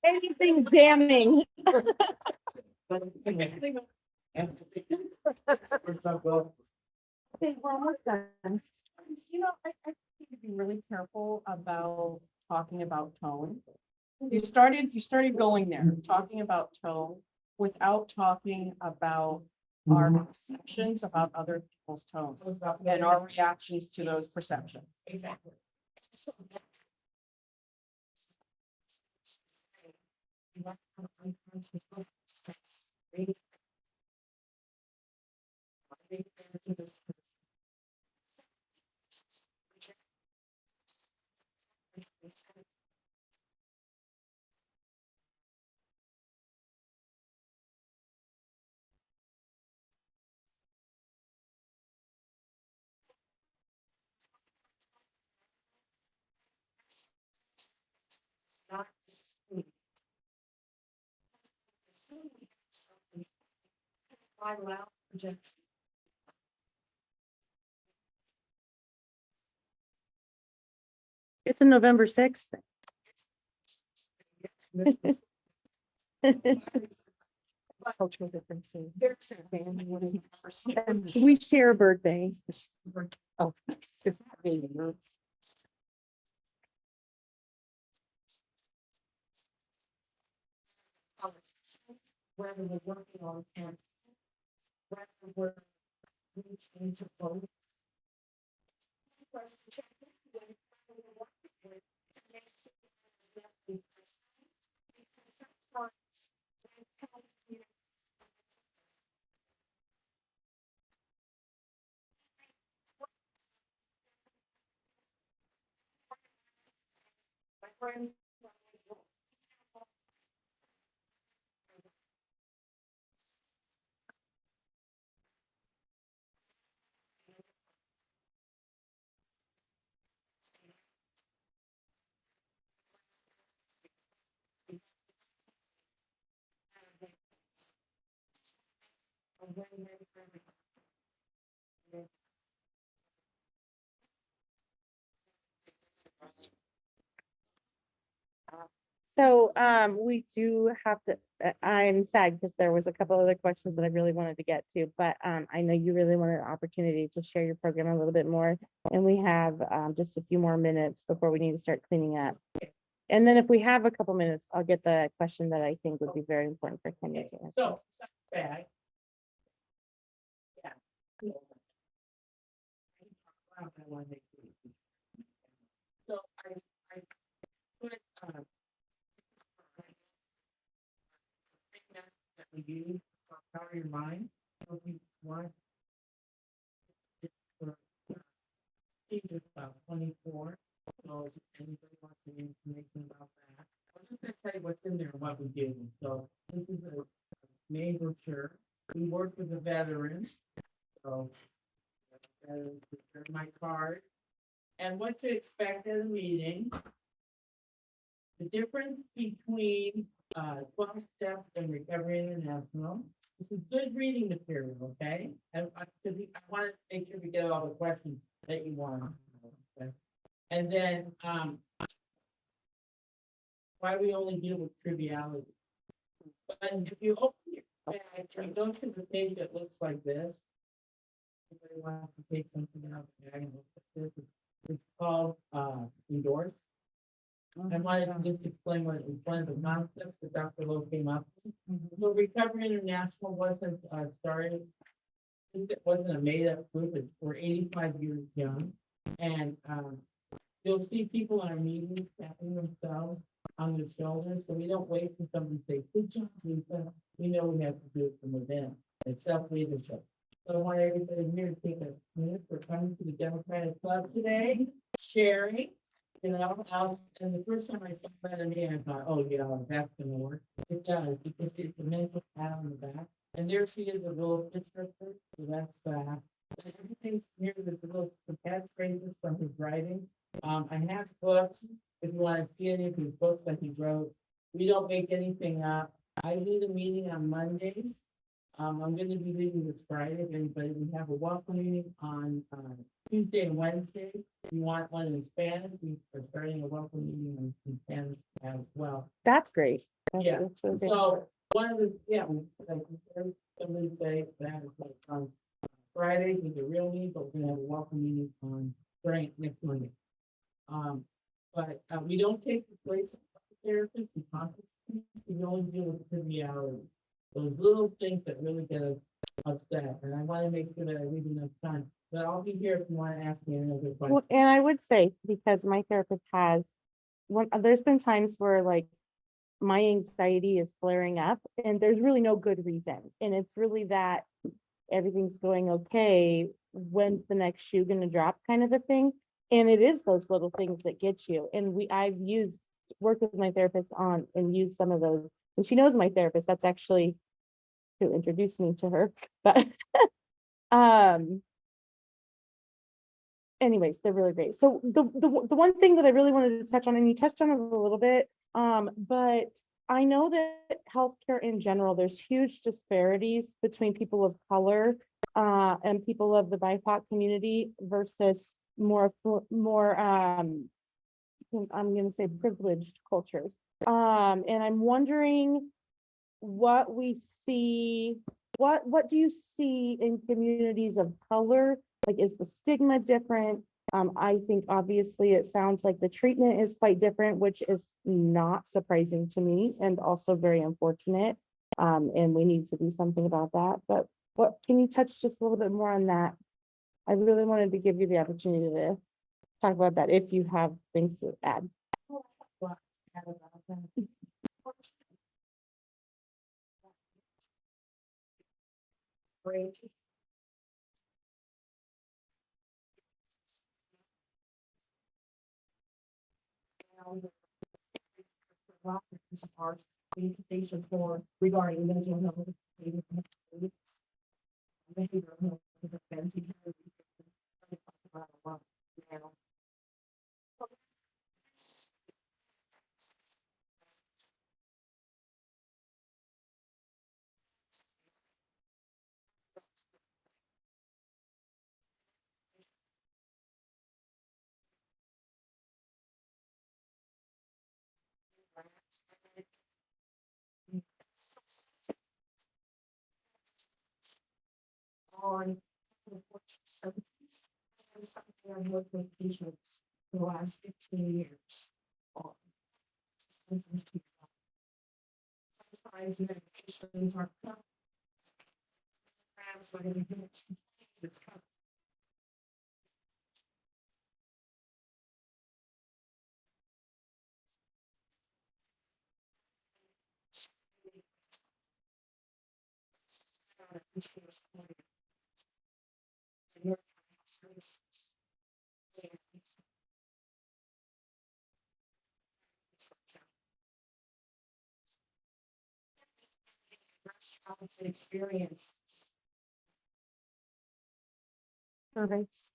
Anything damning. Okay, we're almost done. I think to be really careful about talking about tone. You started going there, talking about tone without talking about our perceptions about other people's tones and our reactions to those perceptions. Exactly. Not quite loud projection. It's a November 6th. Cultural differences. We share a birthday. Oh, it's not really. politicians, whether we're working on campaign, whether we're reaching to vote. For us to check in with whether we're working with to make sure that we have the because sometimes when people my friend. So, we do have to, I'm sad because there was a couple other questions that I really wanted to get to, but, I know you really wanted an opportunity to share your program a little bit more. And we have, just a few more minutes before we need to start cleaning up. And then if we have a couple minutes, I'll get the question that I think would be very important for Kenya to answer. So, it's not bad. Yeah. So I put, thing that we use for power your mind, so we want. It's for, page about 24, so if anybody wants any information about that. I'm just gonna tell you what's in there and what we do, so this is a main brochure, we work with the veterans, so. There's my card, and what to expect at a meeting. The difference between 12 steps and Recovery International. This is good reading material, okay? And I want to make sure we get all the questions that you want. Okay? And then why we only deal with triviality. But if you open your bag and go to the page that looks like this. Anybody wants to take something out of the bag and look at this? It's called endorse. I wanted to just explain what it was, one of the concepts that Dr. Lowe came up with. So Recovery International wasn't started, it wasn't a made-up group, we're 85 years young. And you'll see people in our meetings tapping themselves on their shoulders, so we don't wait for somebody to say, good job, Lisa. We know we have to do it from within. It's self-leadership. So I want everybody here to take a minute for coming to the Democratic Club today, sharing. You know, and the first time I saw that in me, I thought, oh, yeah, that's gonna work. It does, because it's a mental pat on the back. And there she is, a little picture of her, so that's that. Everything's here, there's a little catchphrases from his writing. I have books, if you want to see any of his books that he wrote. We don't make anything up. I lead a meeting on Mondays. I'm gonna be leaving this Friday, if anybody, we have a welcome meeting on Tuesday and Wednesday. If you want one in Spanish, we are starting a welcome meeting in Spanish as well. That's great. Yeah. That's really good. So one of the, yeah, like somebody say that is like on Fridays is a real meeting, but we're gonna have a welcome meeting on next Monday. But we don't take the place of therapists and consultants. We only deal with triviality. Those little things that really get us upset, and I want to make sure that I leave enough time. But I'll be here if you want to ask me another question. Well, and I would say, because my therapist has, there's been times where like my anxiety is flaring up and there's really no good reason. And it's really that everything's going okay. When's the next shoe gonna drop kind of a thing? And it is those little things that get you. And I've worked with my therapist on and used some of those. And she knows my therapist. That's actually who introduced me to her. But anyways, they're really great. So the one thing that I really wanted to touch on, and you touched on it a little bit, but I know that healthcare in general, there's huge disparities between people of color and people of the BIPOC community versus more I'm going to say privileged cultures. And I'm wondering what we see, what do you see in communities of color? Like, is the stigma different? I think obviously it sounds like the treatment is quite different, which is not surprising to me and also very unfortunate. And we need to do something about that. But what, can you touch just a little bit more on that? I really wanted to give you the opportunity to talk about that if you have things to add. Great. Our invitation for regarding mental health. Behavioral health. Now. On something I've worked with patients for the last 15 years. on. Sometimes medications are cut. Perhaps we're gonna give it to it's cut. Experience. Surveys.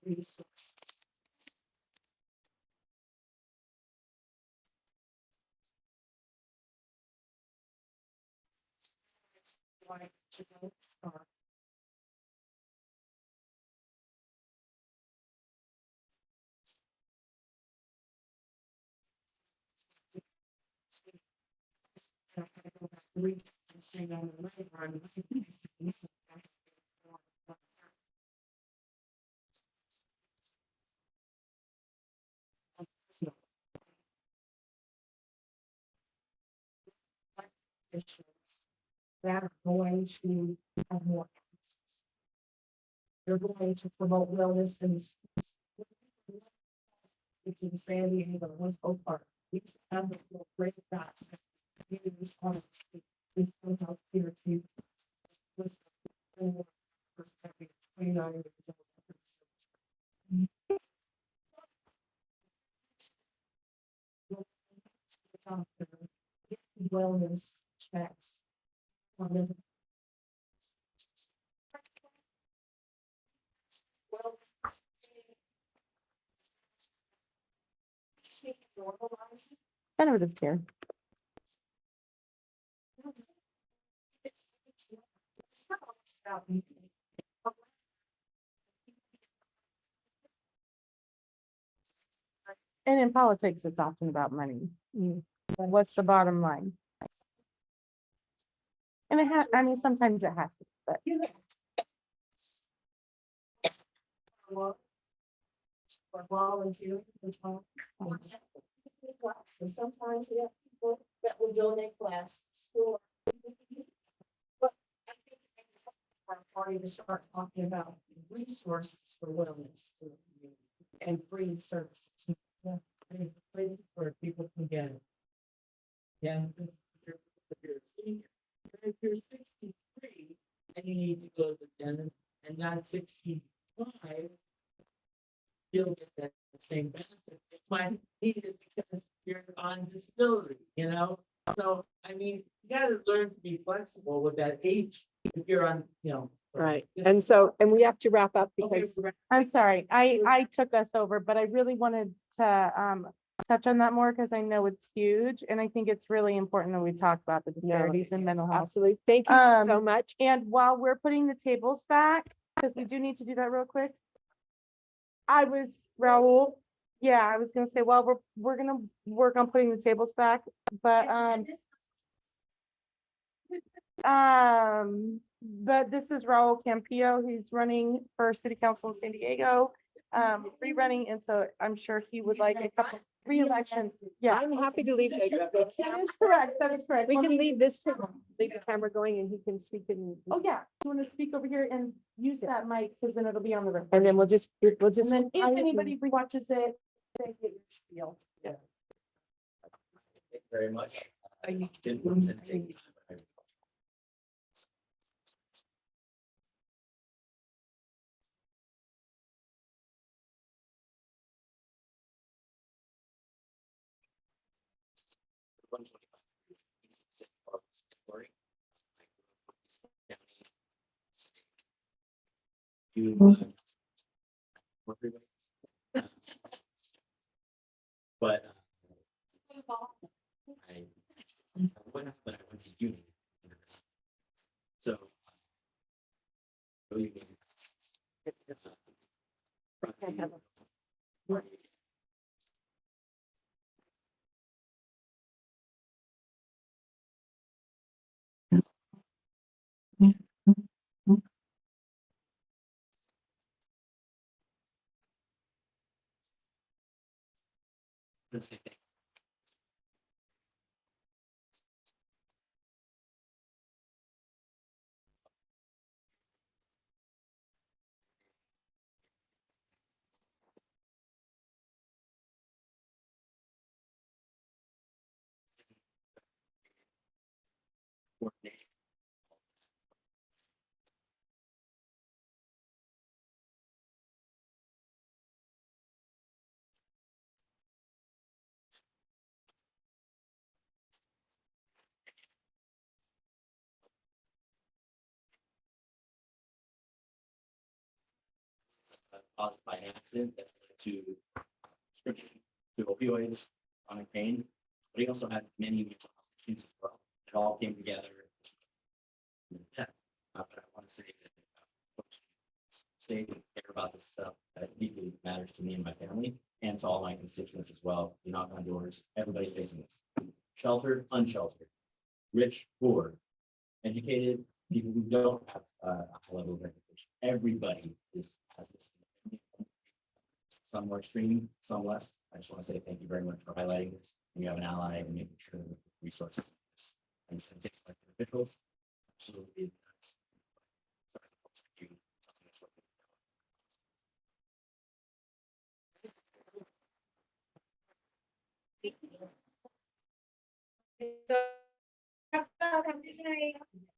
Resources. Like to go far. I had to go back 3 times saying on the right run. Issues that are going to have more access. They're going to promote wellness in the schools. It's in San Diego, one Park. We just have the little great dots. Communities on it. We come out here to. List the perspective, 29 years old. Wellness checks. Well. Just need to normalize it. Preventative care. It's not always about me. And in politics, it's often about money. What's the bottom line? And I mean, sometimes it has to, but Or volunteering. Classes. Sometimes we have people that will donate classes for. But I think our party to start talking about resources for wellness and free services. Yeah, it's a place where people can get it. Yeah. If you're 63 and you need to go to the dentist and not 65, you'll get that same benefit. It might need it because you're on disability, you know? So, I mean, you gotta learn to be flexible with that age if you're on, you know. Right. And so, and we have to wrap up Okay, because I'm sorry, I took us over, but I really wanted to touch on that more because I know it's huge and I think it's really important that we talk about the disparities in mental health. Absolutely. Thank you so Um, much. And while we're putting the tables back, because we do need to do that real quick. Raul, yeah, I was gonna say, well, we're gonna work on putting the tables back, but, but this is Raul Campillo. He's running for city council in San Diego, rerunning, and so I'm sure he would like a couple re-election. Yeah, I'm happy to leave the that is correct. That is correct. we Want can me- leave this, leave the camera going and he can speak in. Oh, yeah. You want to speak over here and use that mic because then it'll be on the record. And then we'll just. And then if anybody watches it, they get your spiel. Thank you very much. I need to- Didn't want to take the time, but I- One 25 East Parks, Florida. I grew up in East County. You, work everybody's. But I went, but I went to uni. So. Go uni. The same thing. Coordinating. Caused by an accident that led to prescription to opioids, chronic pain, but he also had many mental health issues as well. It all came together. Yeah, but I want to say that folks say and care about this stuff that deeply matters to me and my family and to all my constituents as well. You knock on doors, everybody's facing this. Sheltered, unsheltered, rich, poor, educated, people who don't have a high level of education. Everybody has this. Some more extreme, some less. I just want to say thank you very much for highlighting this. And you have an ally and making sure that resources. And statistics like officials. Absolutely. Thank you.